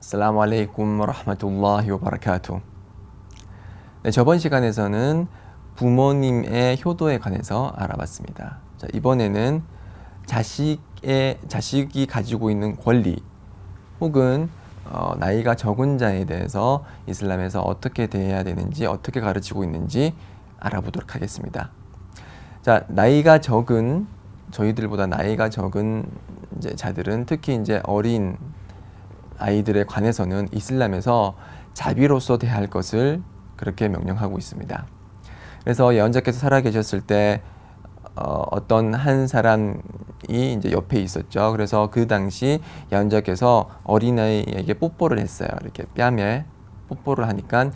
아슬라무 알레이쿰 러흐마투ல்லா히 와바라카투. 네, 저번 시간에서는 부모님의 효도에 관해서 알아봤습니다. 자, 이번에는 자식이 가지고 있는 권리 혹은 나이가 적은 자에 대해서 이슬람에서 어떻게 대해야 되는지, 어떻게 가르치고 있는지 알아보도록 하겠습니다. 자, 저희들보다 나이가 적은 이제 자들은, 특히 이제 어린 아이들에 관해서는 이슬람에서 자비로서 대할 것을 그렇게 명령하고 있습니다. 그래서 예언자께서 살아계셨을 때 어떤 한 사람이 이제 옆에 있었죠. 그래서 그 당시 예언자께서 어린아이에게 뽀뽀를 했어요. 이렇게 뺨에 뽀뽀를 하니까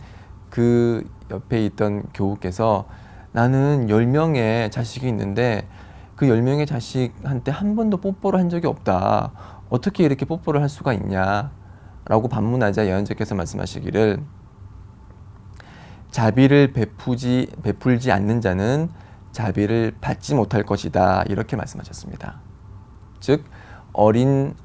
그 옆에 있던 교우께서 나는 10명의 자식이 있는데 그 10명의 자식한테 한 번도 뽀뽀를 한 적이 없다. 어떻게 이렇게 뽀뽀를 할 수가 있냐? 라고 반문하자 예언자께서 말씀하시기를, 자비를 베풀지 않는 자는 자비를 받지 못할 것이다. 이렇게 말씀하셨습니다. 즉, 어린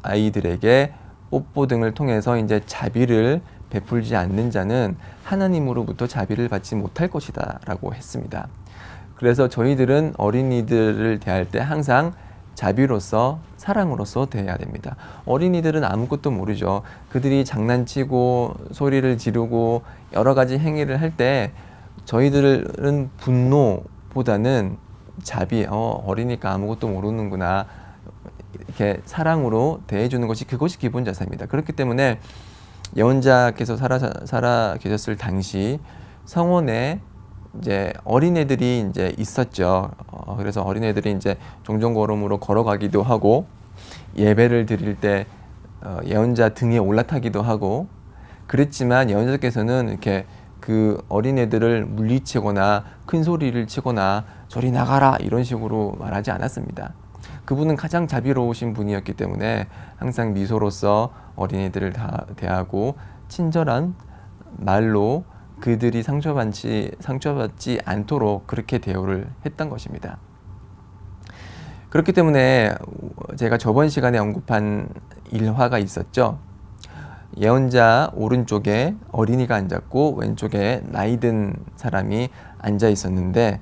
아이들에게 뽀뽀 등을 통해서 이제 자비를 베풀지 않는 자는 하나님으로부터 자비를 받지 못할 것이다. 라고 했습니다. 그래서 저희들은 어린이들을 대할 때 항상 자비로서, 사랑으로서 대해야 됩니다. 어린이들은 아무것도 모르죠. 그들이 장난치고 소리를 지르고 여러 가지 행위를 할 때 저희들은 분노보다는 자비, 어리니까 아무것도 모르는구나, 이렇게 사랑으로 대해주는 것이, 그것이 기본 자세입니다. 그렇기 때문에 예언자께서 살아 계셨을 당시 성원에 이제 어린애들이 이제 있었죠. 그래서 어린애들이 이제 종종 걸음으로 걸어가기도 하고, 예배를 드릴 때 예언자 등에 올라타기도 하고, 그랬지만 예언자께서는 이렇게 그 어린애들을 물리치거나 큰 소리를 치거나 저리 나가라 이런 식으로 말하지 않았습니다. 그분은 가장 자비로우신 분이었기 때문에 항상 미소로서 어린이들을 다 대하고 친절한 말로 그들이 상처받지 않도록 그렇게 대우를 했던 것입니다. 그렇기 때문에 제가 저번 시간에 언급한 일화가 있었죠. 예언자 오른쪽에 어린이가 앉았고 왼쪽에 나이 든 사람이 앉아 있었는데,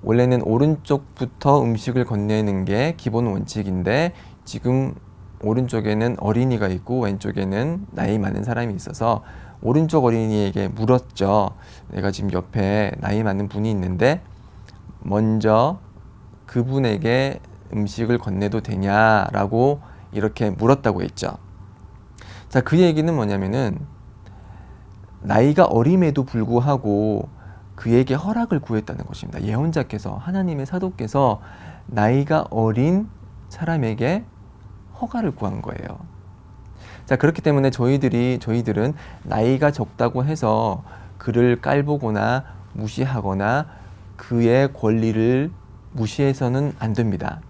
원래는 오른쪽부터 음식을 건네는 게 기본 원칙인데 지금 오른쪽에는 어린이가 있고 왼쪽에는 나이 많은 사람이 있어서 오른쪽 어린이에게 물었죠. 내가 지금 옆에 나이 많은 분이 있는데 먼저 그분에게 음식을 건네도 되냐라고 이렇게 물었다고 했죠. 자, 그 얘기는 뭐냐면은 나이가 어림에도 불구하고 그에게 허락을 구했다는 것입니다. 예언자께서, 하나님의 사도께서 나이가 어린 사람에게 허가를 구한 거예요. 자, 그렇기 때문에 저희들은 나이가 적다고 해서 그를 깔보거나 무시하거나 그의 권리를 무시해서는 안 됩니다.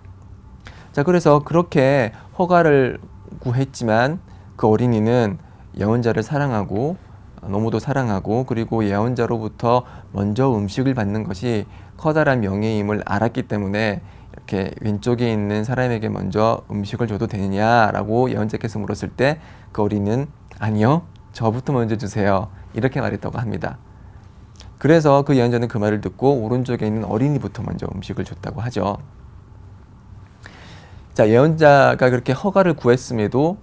자, 그래서 그렇게 허가를 구했지만 그 어린이는 예언자를 사랑하고 너무도 사랑하고, 그리고 예언자로부터 먼저 음식을 받는 것이 커다란 명예임을 알았기 때문에 이렇게 왼쪽에 있는 사람에게 먼저 음식을 줘도 되느냐라고 예언자께서 물었을 때 그 어린이는 아니요, 저부터 먼저 주세요, 이렇게 말했다고 합니다. 그래서 그 예언자는 그 말을 듣고 오른쪽에 있는 어린이부터 먼저 음식을 줬다고 하죠. 자, 예언자가 그렇게 허가를 구했음에도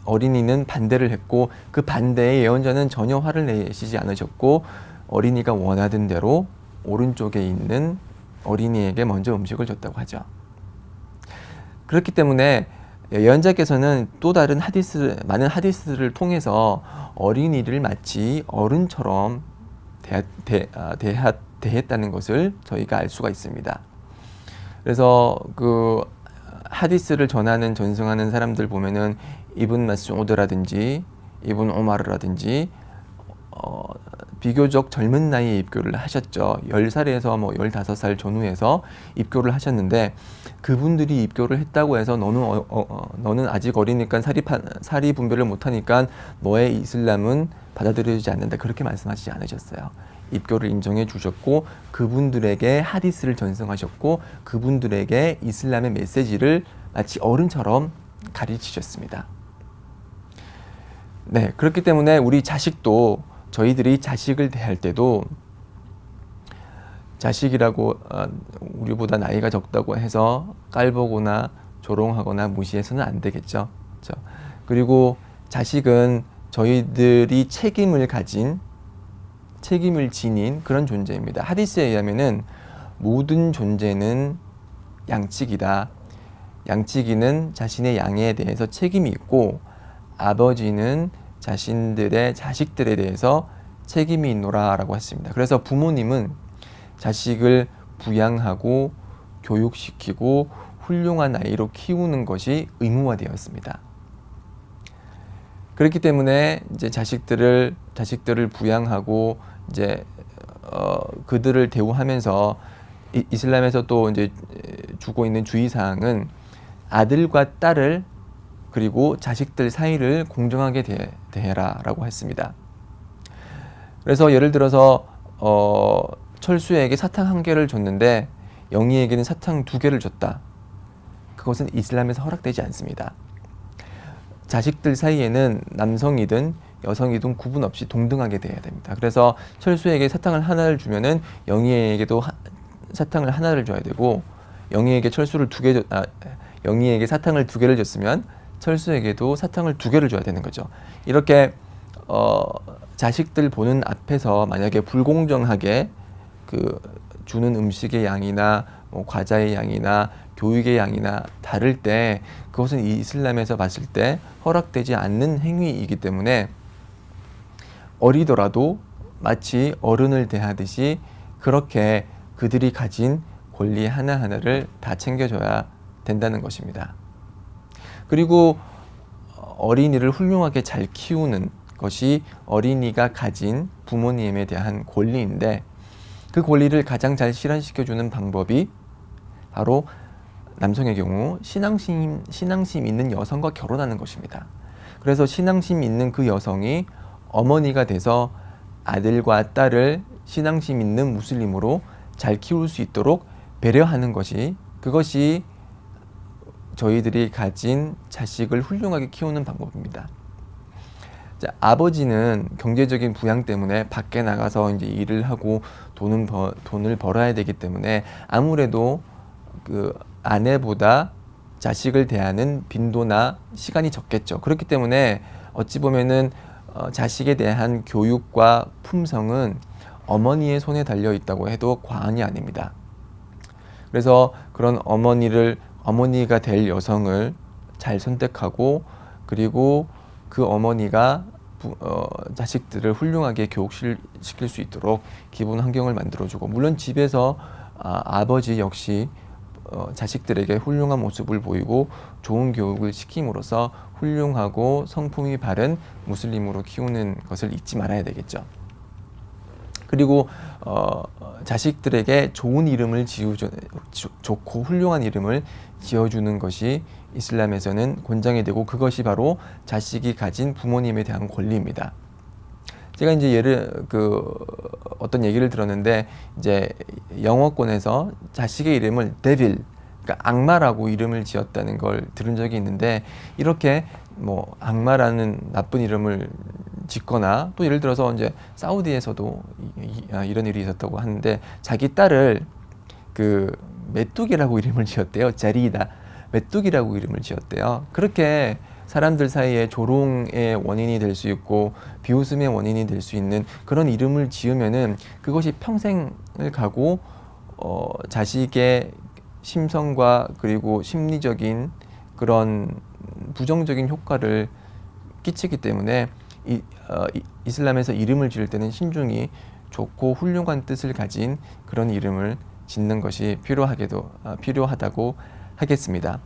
어린이는 반대를 했고, 그 반대에 예언자는 전혀 화를 내시지 않으셨고 어린이가 원하던 대로 오른쪽에 있는 어린이에게 먼저 음식을 줬다고 하죠. 그렇기 때문에 예언자께서는 또 다른 많은 하디스를 통해서 어린이를 마치 어른처럼 대했다는 것을 저희가 알 수가 있습니다. 그래서 그 하디스를 전승하는 사람들 보면은 이븐 마스우드라든지 이븐 오마르라든지 비교적 젊은 나이에 입교를 하셨죠. 10살에서 15살 전후에서 입교를 하셨는데, 그분들이 입교를 했다고 해서 너는 아직 어리니까 사리 분별을 못하니까 너의 이슬람은 받아들여지지 않는다, 그렇게 말씀하시지 않으셨어요. 입교를 인정해 주셨고 그분들에게 하디스를 전승하셨고 그분들에게 이슬람의 메시지를 마치 어른처럼 가르치셨습니다. 네, 그렇기 때문에 우리 자식도 저희들이 자식을 대할 때도 자식이라고 우리보다 나이가 적다고 해서 깔보거나 조롱하거나 무시해서는 안 되겠죠. 그렇죠? 그리고 자식은 저희들이 책임을 지닌 그런 존재입니다. 하디스에 의하면은 모든 존재는 양치기다. 양치기는 자신의 양에 대해서 책임이 있고 아버지는 자신들의 자식들에 대해서 책임이 있노라 라고 했습니다. 그래서 부모님은 자식을 부양하고 교육시키고 훌륭한 아이로 키우는 것이 의무화되었습니다. 그렇기 때문에 이제 자식들을 부양하고 이제 그들을 대우하면서 이슬람에서 또 이제 주고 있는 주의 사항은 아들과 딸을 그리고 자식들 사이를 공정하게 대해라라고 했습니다. 그래서 예를 들어서 철수에게 사탕 1개를 줬는데 영희에게는 사탕 2개를 줬다. 그것은 이슬람에서 허락되지 않습니다. 자식들 사이에는 남성이든 여성이든 구분 없이 동등하게 대해야 됩니다. 그래서 철수에게 사탕을 하나를 주면은 영희에게도 사탕을 하나를 줘야 되고 영희에게 영희에게 사탕을 2개를 줬으면 철수에게도 사탕을 2개를 줘야 되는 거죠. 이렇게 자식들 보는 앞에서 만약에 불공정하게 주는 음식의 양이나 과자의 양이나 교육의 양이나 다를 때 그것은 이슬람에서 봤을 때 허락되지 않는 행위이기 때문에 어리더라도 마치 어른을 대하듯이 그렇게 그들이 가진 권리 하나하나를 다 챙겨줘야 된다는 것입니다. 그리고 어린이를 훌륭하게 잘 키우는 것이 어린이가 가진 부모님에 대한 권리인데 그 권리를 가장 잘 실현시켜주는 방법이 바로 남성의 경우 신앙심 있는 여성과 결혼하는 것입니다. 그래서 신앙심 있는 그 여성이 어머니가 돼서 아들과 딸을 신앙심 있는 무슬림으로 잘 키울 수 있도록 배려하는 그것이 저희들이 가진 자식을 훌륭하게 키우는 방법입니다. 자, 아버지는 경제적인 부양 때문에 밖에 나가서 이제 일을 하고 돈을 벌어야 되기 때문에 아무래도 그 아내보다 자식을 대하는 빈도나 시간이 적겠죠. 그렇기 때문에 어찌 보면은 자식에 대한 교육과 품성은 어머니의 손에 달려 있다고 해도 과언이 아닙니다. 그래서 그런 어머니가 될 여성을 잘 선택하고 그리고 그 어머니가 자식들을 훌륭하게 교육시킬 수 있도록 기본 환경을 만들어주고 물론 집에서 아버지 역시 자식들에게 훌륭한 모습을 보이고 좋은 교육을 시킴으로써 훌륭하고 성품이 바른 무슬림으로 키우는 것을 잊지 말아야 되겠죠. 그리고 자식들에게 좋은 이름을 좋고 훌륭한 이름을 지어주는 것이 이슬람에서는 권장이 되고 그것이 바로 자식이 가진 부모님에 대한 권리입니다. 제가 이제 어떤 얘기를 들었는데 이제 영어권에서 자식의 이름을 데빌, 그러니까 악마라고 이름을 지었다는 걸 들은 적이 있는데 이렇게 악마라는 나쁜 이름을 짓거나 또 예를 들어서 이제 사우디에서도 이런 일이 있었다고 하는데 자기 딸을 메뚜기라고 이름을 지었대요. 자리다. 메뚜기라고 이름을 지었대요. 그렇게 사람들 사이에 조롱의 원인이 될 수 있고 비웃음의 원인이 될 수 있는 그런 이름을 지으면은 그것이 평생을 가고 자식의 심성과 그리고 심리적인 그런 부정적인 효과를 끼치기 때문에 이슬람에서 이름을 지을 때는 신중히 좋고 훌륭한 뜻을 가진 그런 이름을 짓는 것이 필요하다고 하겠습니다.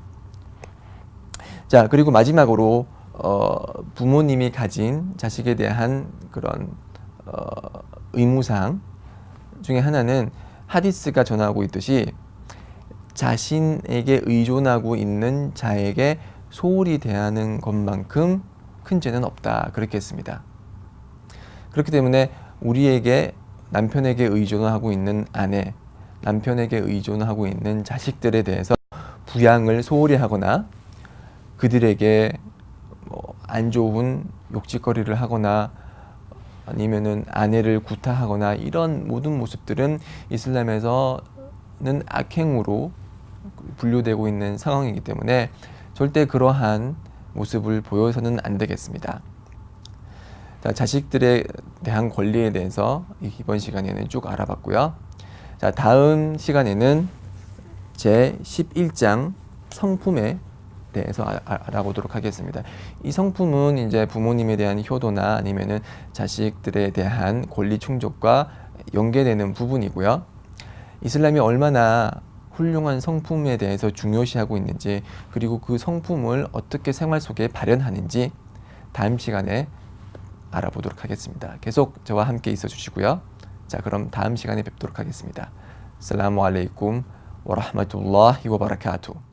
자, 그리고 마지막으로 부모님이 가진 자식에 대한 그런 의무사항 중에 하나는 하디스가 전하고 있듯이 자신에게 의존하고 있는 자에게 소홀히 대하는 것만큼 큰 죄는 없다. 그렇게 했습니다. 그렇기 때문에 우리에게 남편에게 의존하고 있는 아내, 남편에게 의존하고 있는 자식들에 대해서 부양을 소홀히 하거나 그들에게 안 좋은 욕짓거리를 하거나 아니면은 아내를 구타하거나 이런 모든 모습들은 이슬람에서는 악행으로 분류되고 있는 상황이기 때문에 절대 그러한 모습을 보여서는 안 되겠습니다. 자, 자식들에 대한 권리에 대해서 이번 시간에는 쭉 알아봤고요. 자, 다음 시간에는 제 11장 성품에 대해서 알아보도록 하겠습니다. 이 성품은 이제 부모님에 대한 효도나 아니면은 자식들에 대한 권리 충족과 연계되는 부분이고요. 이슬람이 얼마나 훌륭한 성품에 대해서 중요시하고 있는지, 그리고 그 성품을 어떻게 생활 속에 발현하는지 다음 시간에 알아보도록 하겠습니다. 계속 저와 함께 있어 주시고요. 자, 그럼 다음 시간에 뵙도록 하겠습니다. 살라무 알레이쿰 와 라흐마툴라히 와 바라카투.